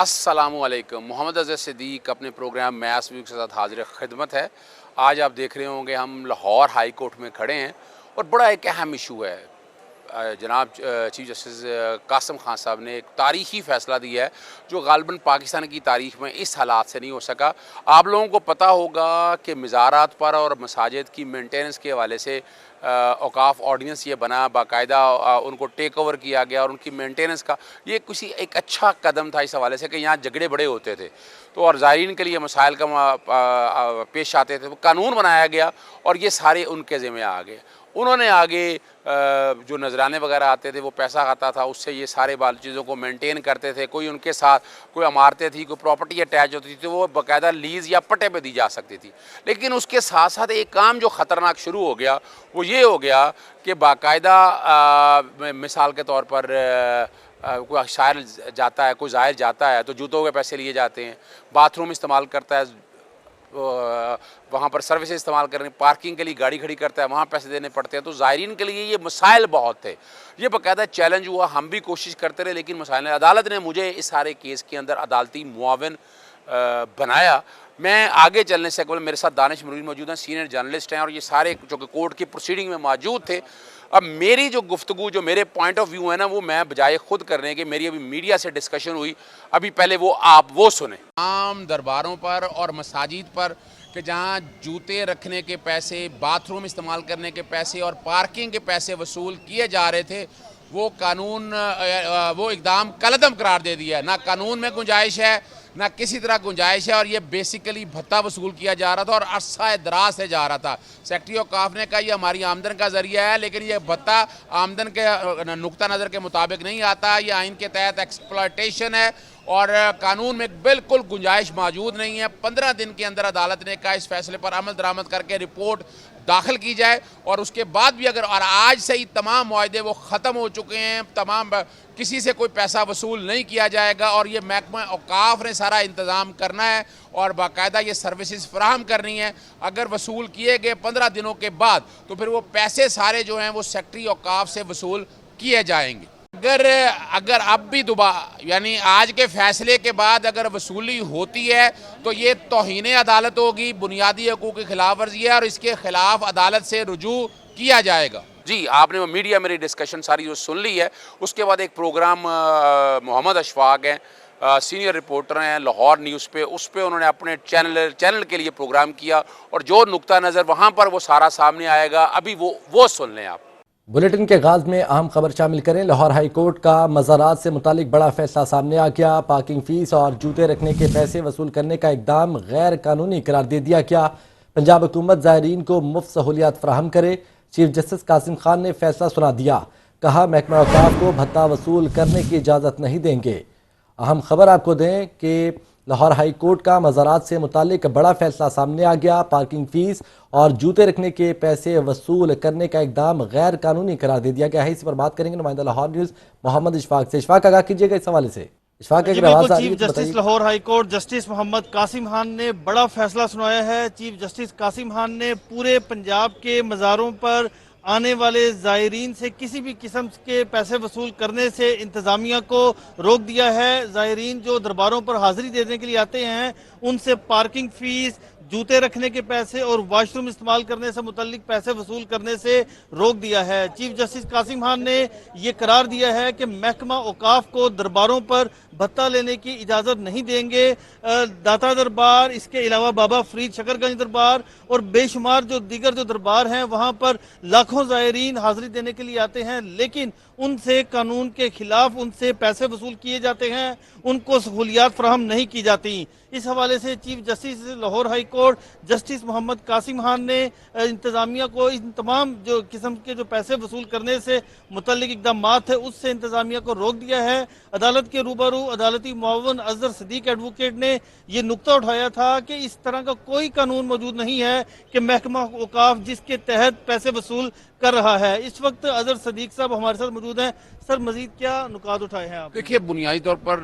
अस्सलामुअलैकुम। मोहम्मद अज़हर सिद्दीक़ अपने programme mess week के साथ हाज़िर खिदमत है। आज आप देख रहे होंगे हम लाहौर हाई कोर्ट में खड़े हैं और बड़ा एक अहम इशू है। जनाब चीफ जस्टिस कासिम खान साहब ने एक तारीख़ी फ़ैसला दिया है जो ग़ालिबन पाकिस्तान की तारीख़ में इस हालात से नहीं हो सका। आप लोगों को पता होगा कि मज़ारात पर और मसाजिद की मेंटेनेंस के हवाले से औकाफ़ ऑर्डिनेंस ये बना, बाकायदा उनको टेक ओवर किया गया और उनकी मेंटेनेंस का ये किसी एक अच्छा कदम था इस हवाले से कि यहाँ झगड़े बड़े होते थे तो और ज़ायरीन के लिए मसाइल का पेश आते थे। वो कानून बनाया गया और ये सारे उनके ज़िम्मे आ गए। उन्होंने आगे जो नजराने वगैरह आते थे वो पैसा आता था, उससे ये सारे बाल चीज़ों को मेंटेन करते थे। कोई उनके साथ कोई इमारतें थी, कोई प्रॉपर्टी अटैच होती थी तो वो बाकायदा लीज़ या पट्टे पे दी जा सकती थी। लेकिन उसके साथ साथ एक काम जो ख़तरनाक शुरू हो गया वो ये हो गया कि बाकायदा मिसाल के तौर पर कोई शायर जाता है, कोई ज़ायर जाता है तो जूतों के पैसे लिए जाते हैं, बाथरूम इस्तेमाल करता है, वहाँ पर सर्विसेज इस्तेमाल करने, पार्किंग के लिए गाड़ी खड़ी करता है, वहाँ पैसे देने पड़ते हैं। तो ज़ायरीन के लिए ये मसाइल बहुत थे। ये बाकायदा चैलेंज हुआ, हम भी कोशिश करते रहे लेकिन मसाइल अदालत ने मुझे इस सारे केस के अंदर अदालती मुआविन बनाया। मैं आगे चलने से कबल मेरे साथ दानिश मरूद मौजूद हैं, सीनियर जर्नलिस्ट हैं और ये सारे जो कि कोर्ट की प्रोसीडिंग में मौजूद थे। अब मेरी जो गुफ्तगू, जो मेरे पॉइंट ऑफ व्यू है ना, वो मैं बजाय खुद करने के, मेरी अभी मीडिया से डिस्कशन हुई, अभी पहले वो सुने। आम दरबारों पर और मसाजिद पर कि जहाँ जूते रखने के पैसे, बाथरूम इस्तेमाल करने के पैसे और पार्किंग के पैसे वसूल किए जा रहे थे, वो कानून वो इक़दाम कलअदम करार दे दिया है। ना कानून में गुंजाइश है, ना किसी तरह गुंजाइश है और ये बेसिकली भत्ता वसूल किया जा रहा था और अरसा दराज से जा रहा था। सेक्रेटरी औकाफ ने कहा ये हमारी आमदन का ज़रिया है, लेकिन ये भत्ता आमदन के नुक्ता नज़र के मुताबिक नहीं आता, ये आइन के तहत एक्सप्लॉयटेशन है और कानून में बिल्कुल गुंजाइश मौजूद नहीं है। 15 दिन के अंदर अदालत ने कहा इस फैसले पर अमल दरामद करके रिपोर्ट दाखिल की जाए और उसके बाद भी अगर, और आज से ही तमाम मुआहदे वो ख़त्म हो चुके हैं, तमाम किसी से कोई पैसा वसूल नहीं किया जाएगा और ये महकमा औकाफ ने सारा इंतज़ाम करना है और बाकायदा ये सर्विसेज फराहम करनी है। अगर वसूल किए गए 15 दिनों के बाद तो फिर वो पैसे सारे जो हैं वो सेक्रेटरी औकाफ से वसूल किए जाएंगे। अगर अब भी दोबारा यानी आज के फैसले के बाद अगर वसूली होती है तो ये तौहीन अदालत होगी, बुनियादी हकूक़ की खिलाफ वर्जी है और इसके खिलाफ अदालत से रुजू किया जाएगा। जी, आपने वो मीडिया मेरी डिस्कशन सारी जो सुन ली है। उसके बाद एक प्रोग्राम मोहम्मद अशफाक हैं, सीनियर रिपोर्टर हैं लाहौर न्यूज़ पे, उस पर उन्होंने अपने चैनल के लिए प्रोग्राम किया और जो नुक्ता नज़र वहाँ पर वो सारा सामने आएगा। अभी वो सुन लें आप। बुलेटिन के आगाज में अहम खबर शामिल करें। लाहौर हाई कोर्ट का मज़ारात से मुतालिक बड़ा फैसला सामने आ गया। पार्किंग फीस और जूते रखने के पैसे वसूल करने का इकदाम गैर कानूनी करार दे दिया गया। पंजाब हुकूमत ज़ायरीन को मुफ्त सहूलियात फराहम करे। चीफ जस्टिस कासिम खान ने फैसला सुना दिया। कहा महकमा औकाफ को भत्ता वसूल करने की इजाज़त नहीं देंगे। अहम खबर आपको दें कि लाहौर हाई कोर्ट का मज़ारात से मुतालिक बड़ा फैसला सामने आ गया। पार्किंग फीस और जूते रखने के पैसे वसूल करने का इकदाम गैर कानूनी करार दे दिया गया है। इस पर बात करेंगे नुमाइंदा लाहौर न्यूज़ मोहम्मद इशफाक से। इशफाक, आगाह कीजिएगा इस हवाले से। Ishfaq, chief justice Lahore high court justice Mohammad Qasim Khan ने बड़ा फैसला सुनाया है। चीफ जस्टिस कासिम खान ने पूरे पंजाब के मज़ारों पर आने वाले ज़ायरीन से किसी भी किस्म के पैसे वसूल करने से इंतज़ामिया को रोक दिया है। ज़ायरीन जो दरबारों पर हाज़िरी देने के लिए आते हैं उनसे पार्किंग फ़ीस, जूते रखने के पैसे और वॉशरूम इस्तेमाल करने से मुतल्लिक पैसे वसूल करने से रोक दिया है। चीफ जस्टिस कासिम खान ने यह करार दिया है कि महकमा औकाफ को दरबारों पर भत्ता लेने की इजाज़त नहीं देंगे। दाता दरबार, इसके अलावा बाबा फरीद शकरगंज दरबार और बेशुमार जो दीगर जो दरबार हैं वहाँ पर लाखों ज़ायरीन हाज़िरी देने के लिए आते हैं, लेकिन उनसे कानून के खिलाफ उनसे पैसे वसूल किए जाते हैं, उनको सहूलियात फराहम नहीं की जाती। इस हवाले से chief justice Lahore high court justice Mohammad Qasim Khan ने इंतज़ामिया को इन तमाम जो किस्म के जो पैसे वसूल करने से मुतल्लिक इक़दाम है उससे इंतज़ामिया को रोक दिया है। अदालत के रूबरू अदालती मुआवन अज़हर सिद्दीक़ एडवोकेट ने यह नुक्ता उठाया था कि इस तरह का कोई कानून मौजूद नहीं है कि महकमा औकाफ जिसके तहत पैसे वसूल कर रहा है। इस वक्त अज़हर सिद्दीक़ साहब हमारे साथ मौजूद हैं। सर, मजीद क्या नुकात उठाए हैं आप? देखिए, बुनियादी तौर पर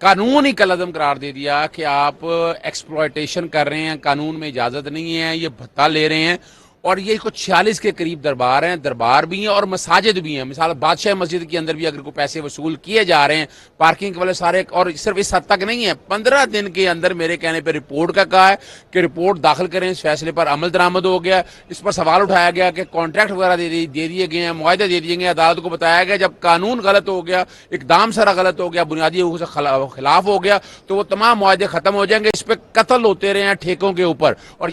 कानून ही कलअदम करार दे दिया कि आप एक्सप्लॉयटेशन कर रहे हैं, कानून में इजाज़त नहीं है, ये भत्ता ले रहे हैं और ये कुछ 46 के करीब दरबार हैं, दरबार भी हैं और मसाजिद भी हैं। मिसाल बादशाह मस्जिद के अंदर भी अगर कोई पैसे वसूल किए जा रहे हैं पार्किंग वाले सारे, और सिर्फ इस हद तक नहीं है, 15 दिन के अंदर मेरे कहने पर रिपोर्ट का कहा है कि रिपोर्ट दाखिल करें। इस फैसले पर अमल दरामद हो गया। इस पर सवाल उठाया गया कि कॉन्ट्रैक्ट वगैरह दे दिए गए हैं, मुआहदे दे दिए गए। अदालत को बताया गया जब कानून गलत हो गया, इकदाम सारा गलत हो गया, बुनियादी हकूक़ से खिलाफ हो गया, तो वो तमाम मुआहदे खत्म हो जाएंगे। इस पर कत्ल होते रहे हैं ठेकों के ऊपर। और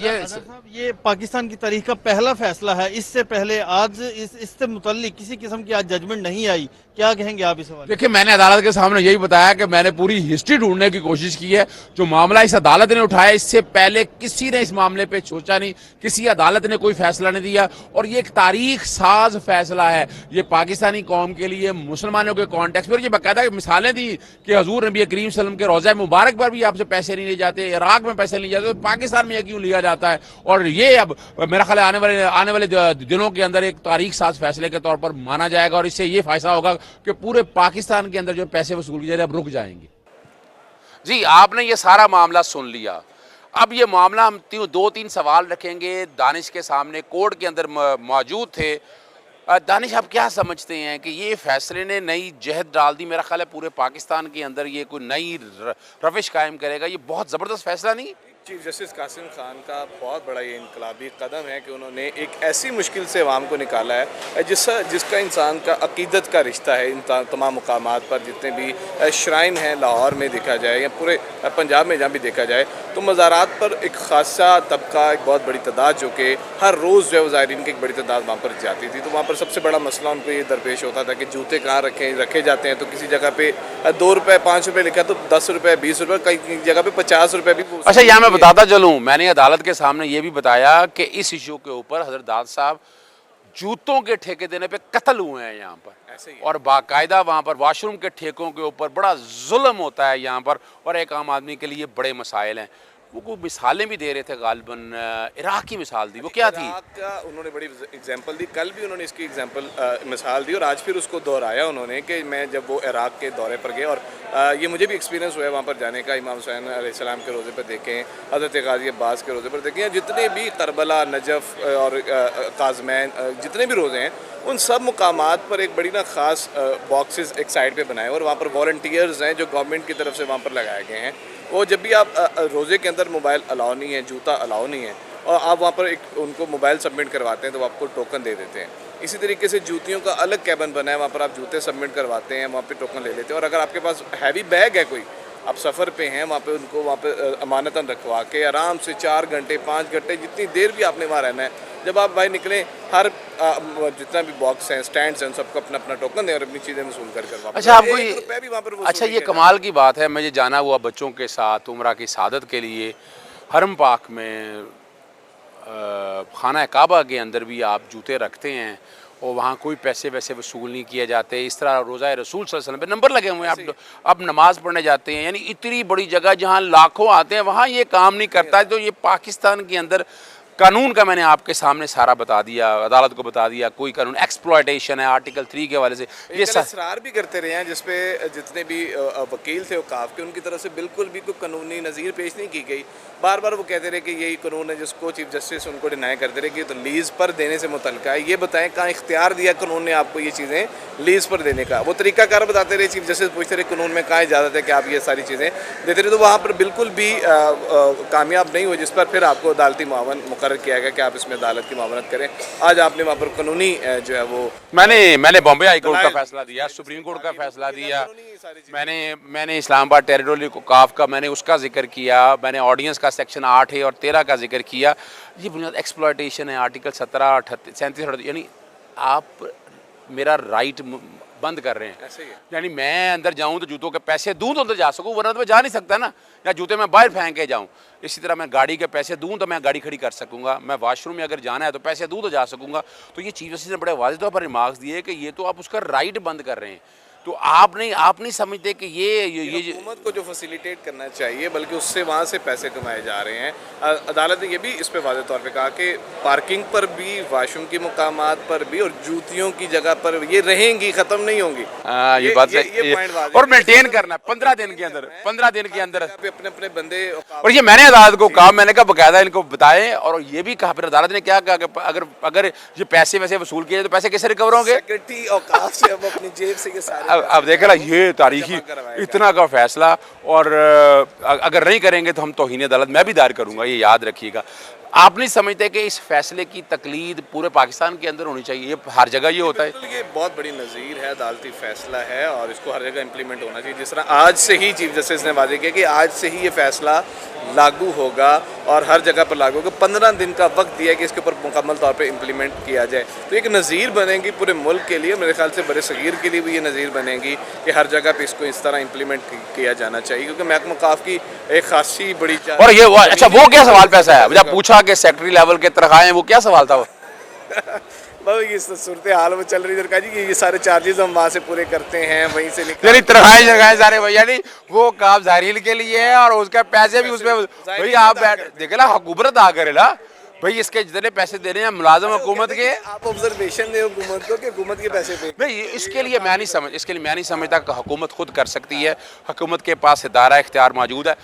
ये पाकिस्तान की तारीख का पहला फैसला है। इससे पहले आज इससे मुतल्लिक किसी किस्म की आज जजमेंट नहीं आई, क्या कहेंगे आप इस हवाले? देखिए, मैंने अदालत के सामने यही बताया कि मैंने पूरी हिस्ट्री ढूंढने की कोशिश की है। जो मामला इस अदालत ने उठाया, इससे पहले किसी ने इस मामले पे सोचा नहीं, किसी अदालत ने कोई फैसला नहीं दिया। और ये एक तारीख साज फैसला है। ये पाकिस्तानी कौम के लिए, मुसलमानों के कॉन्टेक्स्ट में, ये बाकायदा मिसालें दी कि हजूर नबी करीम सल्लल्लाहु अलैहि वसल्लम के रोज़ा मुबारक पर भी आपसे पैसे नहीं लिए जाते, इराक में पैसे नहीं जाते, तो पाकिस्तान में क्यों लिया जाता है? और ये अब मेरा ख्याल है आने वाले दिनों के अंदर एक तारीख साज फैसले के तौर पर माना जाएगा। और इससे ये फायदा होगा कि पूरे पाकिस्तान के अंदर जो पैसे वसूल किए जा रहे हैं अब रुक जाएंगे। जी, आपने ये सारा मामला सुन लिया। अब ये मामला हम 2-3 सवाल रखेंगे दानिश के सामने। कोर्ट के अंदर मौजूद थे। दानिश, आप क्या समझते हैं कि ये फैसले ने नई जहद डाल दी? मेरा ख्याल है पूरे पाकिस्तान के अंदर ये कोई नई रविश कायम करेगा। ये बहुत ज़बरदस्त फैसला नहीं? चीफ जस्टिस कासिम खान का बहुत बड़ा ये इनकलाबी कदम है कि उन्होंने एक ऐसी मुश्किल से अवाम को निकाला है जिसका इंसान का अकीदत का रिश्ता है। इन तमाम मुकामात पर जितने भी श्राइन हैं लाहौर में देखा जाए या पूरे पंजाब में जहाँ भी देखा जाए, तो मज़ारात पर एक खासा तबका, एक बहुत बड़ी तादाद जो कि हर रोज़ जो है ज़ायरीन की एक बड़ी तादाद वहाँ पर जाती थी। तो वहाँ पर सबसे बड़ा मसला उनको ये दरपेश होता था कि जूते कहाँ रखे जाते हैं। तो किसी जगह पे 2 रुपये 5 रुपये लिखा तो 10 रुपये 20 रुपये, कई जगह पे 50 रुपये भी। अच्छा, यहाँ मैं बताता चलूँ, मैंने अदालत के सामने ये भी बताया कि इस इशू के ऊपर हजरत दाद साहब जूतों के ठेके देने पे कत्ल हुए हैं यहाँ पर, ऐसे ही और बाकायदा वहाँ पर वॉशरूम के ठेकों के ऊपर बड़ा जुल्म होता है यहाँ पर, और एक आम आदमी के लिए बड़े मसाइल हैं। वो मिसालें भी दे रहे थे, गालिबन इराक की मिसाल दी, वो क्या थी? इराक का उन्होंने बड़ी एग्जांपल दी। कल भी उन्होंने इसकी एग्जांपल मिसाल दी और आज फिर उसको दोहराया उन्होंने कि मैं जब वो इराक के दौरे पर गए, और ये मुझे भी एक्सपीरियंस हुआ है वहाँ पर जाने का। इमाम हुसैन अलैहिस्सलाम के रोज़े पर देखें, हज़रत गाज़ी अब्बास के रोज़े पर देखें, जितने भी करबला, नजफ़ और काज़मैन, जितने भी रोज़े हैं, उन सब मुकामात पर एक बड़ी ना ख़ास बॉक्सेस एक साइड पे बनाए, और वहाँ पर वॉलंटियर्स हैं जो गवर्नमेंट की तरफ से वहाँ पर लगाए गए हैं। वो जब भी आप रोज़े के अंदर मोबाइल अलाउ नहीं है, जूता अलाउ नहीं है, और आप वहाँ पर एक उनको मोबाइल सबमिट करवाते हैं तो वो आपको टोकन दे देते हैं। इसी तरीके से जूतियों का अलग कैबिन बना है, वहाँ पर आप जूते सबमिट करवाते हैं, वहाँ पे टोकन ले लेते हैं। और अगर आपके पास हैवी बैग है, कोई आप सफ़र पे हैं, वहाँ पे उनको वहाँ पे अमानतन रखवा के आराम से 4 घंटे 5 घंटे जितनी देर भी आपने वहाँ रहना है, जब आप भाई निकलें, हर जितना भी बॉक्स हैं, स्टैंड्स हैं, सबको अपना अपना टोकन दें और अपनी चीज़ें वसूल कर वापस। अच्छा, आपको भी वहाँ पर अच्छा, ये कमाल की बात है। मुझे जाना हुआ बच्चों के साथ उम्रा की सादत के लिए हरम पाक में खाना काबा के अंदर भी आप जूते रखते हैं और वहाँ कोई पैसे वैसे वसूल नहीं किए जाते। इस तरह रोज़ा रसूल सल्लल्लाहु अलैहि वसल्लम पे नंबर लगे हुए हैं, आप नमाज़ पढ़ने जाते हैं। यानी इतनी बड़ी जगह जहाँ लाखों आते हैं वहाँ ये काम नहीं करता है। तो ये पाकिस्तान के अंदर कानून का मैंने आपके सामने सारा बता दिया, अदालत को बता दिया, कोई कानून एक्सप्लॉयटेशन है आर्टिकल 3 के हवाले से ये इसरार भी करते रहे हैं, जिसपे जितने भी वकील थे औकाफ के, उनकी तरफ से बिल्कुल भी कोई कानूनी नज़ीर पेश नहीं की गई। बार बार वो कहते रहे कि यही कानून है, जिसको चीफ जस्टिस उनको डिनाई करते रहे कि तो लीज़ पर देने से मुतल्लिक़ है। ये बताएं कहाँ इख्तियार दिया कानून ने आपको ये चीज़ें लीज़ पर देने का? वो तरीकाकार बताते रहे, चीफ जस्टिस पूछते रहे कानून में कहाँ इजाज़त है कि आप ये सारी चीज़ें देते रहे। तो वहाँ पर बिल्कुल भी कामयाब नहीं हुए, जिस पर फिर आपको अदालती मुआवन मुकर्रर किया गया कि आप इसमें अदालत की मुआवनत करें। आज आपने वहाँ पर कानूनी जो है वो मैंने बॉम्बे हाई कोर्ट का फैसला दिया, सुप्रीम कोर्ट का फैसला दिया, मैंने इस्लामाबाद टेरिटोरियल काफ का मैंने उसका जिक्र किया, मैंने ऑर्डिनेंस का सेक्शन 8 और 13 का जिक्र किया। ये बुनियाद एक्सप्लॉयटेशन है, आर्टिकल 17, 38, 37, यानी आप मेरा राइट बंद कर रहे हैं। यानी मैं अंदर जाऊं तो जूतों के पैसे दूं तो अंदर जा सकूं, वरना तो मैं जा नहीं सकता ना, या जूते मैं बाहर फेंक के जाऊं। इसी तरह मैं गाड़ी के पैसे दूं तो मैं गाड़ी खड़ी कर सकूंगा, मैं वाशरूम में अगर जाना है तो पैसे दूं तो जा सकूंगा। तो ये चीफ जस्टिस ने बड़े वाज़ेह तौर पर रिमार्क्स दिए कि ये तो आप उसका राइट बंद कर रहे हैं। तो आप नहीं समझते कि ये हुकूमत को जो फैसिलिटेट करना चाहिए, बल्कि उससे वहाँ से पैसे कमाए जा रहे हैं। अदालत ने ये भी इस पे वाज़ेह तौर पे कहा कि पार्किंग पर भी, वाशरूम के मुकामात पर भी और जूतियों की जगह पर ये रहेंगी, ख़त्म नहीं होंगी। ये बात ये पॉइंट वाज़ेह और मेंटेन करना 15 दिन के अंदर, 15 दिन के अंदर। अपने अपने बंदे। और ये मैंने अदालत को कहा, मैंने कहा बकायदा इनको बताएं, और ये भी कहा, फिर अदालत ने क्या कहा कि अगर ये पैसे वैसे वसूल किए तो पैसे कैसे रिकवर होंगे? सेक्रेटरी औकाफ से अब अपनी जेब से ये सारे अब देख रहा, ये तारीखी इतना का फैसला, और अगर नहीं करेंगे तो हम तौहीन अदालत मैं भी दायर करूंगा, ये याद रखिएगा। आप नहीं समझते कि इस फैसले की तकलीद पूरे पाकिस्तान के अंदर होनी चाहिए? ये हर जगह ये होता है। ये बहुत बड़ी नज़ीर है, अदालती फैसला है और इसको हर जगह इम्प्लीमेंट होना चाहिए। जिस तरह आज से ही चीफ जस्टिस ने वादे किया कि आज से ही ये फैसला लागू होगा और हर जगह पर लागू होगा। 15 दिन का वक्त दिया है कि इसके ऊपर मुकम्मल तौर पे इम्प्लीमेंट किया जाए, तो एक नज़ीर बनेगी पूरे मुल्क के लिए। मेरे ख्याल से बड़े सगीर के लिए भी ये नज़ीर बनेगी कि हर जगह पे इसको इस तरह इम्प्लीमेंट किया जाना चाहिए, क्योंकि महकमा औकाफ की एक खासी बड़ी और ये अच्छा, वो क्या सवाल पैसा है जब पूछा कि सेक्रेटरी लेवल के तनख्वाहें, वो क्या सवाल था वो? ये सूरत हाल वो चल रही है जी कि ये सारे चार्जेस हम वहाँ से पूरे करते हैं, वहीं से यानी तनख्वाहें सारे भैया नहीं, वो काम ज़ाहिरीन के लिए है और उसके पैसे भी उसमें। भाई आप देखे ना, हुकूमत आ करे ना भाई, इसके जितने पैसे दे रहे हैं मुलाजिम हुकूमत के, आप ऑब्जर्वेशन दे हुकूमत को कि हुकूमत के पैसे पे नहीं, इसके लिए मैं नहीं समझता कि हुकूमत खुद कर सकती है। हुकूमत के पास इदारा इख्तियार मौजूद है।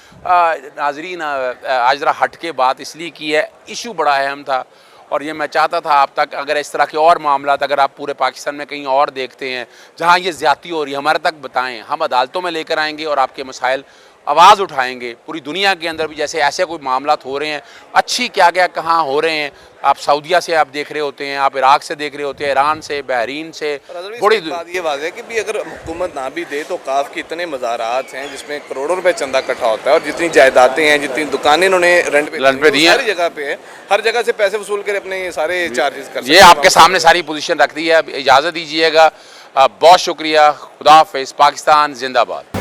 नाजरीन, आज ज़रा हट के बात इसलिए की है, इशू बड़ा अहम था और ये मैं चाहता था आप तक, अगर इस तरह के और मामला अगर आप पूरे पाकिस्तान में कहीं और देखते हैं जहाँ ये ज़्यादती हो रही है, हमारे तक बताएं, हम अदालतों में लेकर आएंगे और आपके मसाइल आवाज़ उठाएंगे। पूरी दुनिया के अंदर भी जैसे ऐसे कोई मामला हो रहे हैं, अच्छी क्या क्या कहाँ हो रहे हैं, आप सऊदीया से आप देख रहे होते हैं, आप इराक से देख रहे होते हैं, ईरान से, बहरीन से, बड़ी बात ये वाज़ेह है कि भी अगर हुकूमत ना भी दे तो औकाफ के इतने मज़ारात हैं जिसमें करोड़ों रुपए चंदा इकट्ठा होता है, और जितनी जायदादें हैं, जितनी दुकानें इन्होंने रेंट पे दी हैं, सारी जगह पे है, हर जगह से पैसे वसूल कर अपने सारे चार्जेस कर। ये आपके सामने सारी पोजीशन रख दी है। अब इजाज़त दीजिएगा, बहुत शुक्रिया, खुदा हाफिज़, पाकिस्तान जिंदाबाद।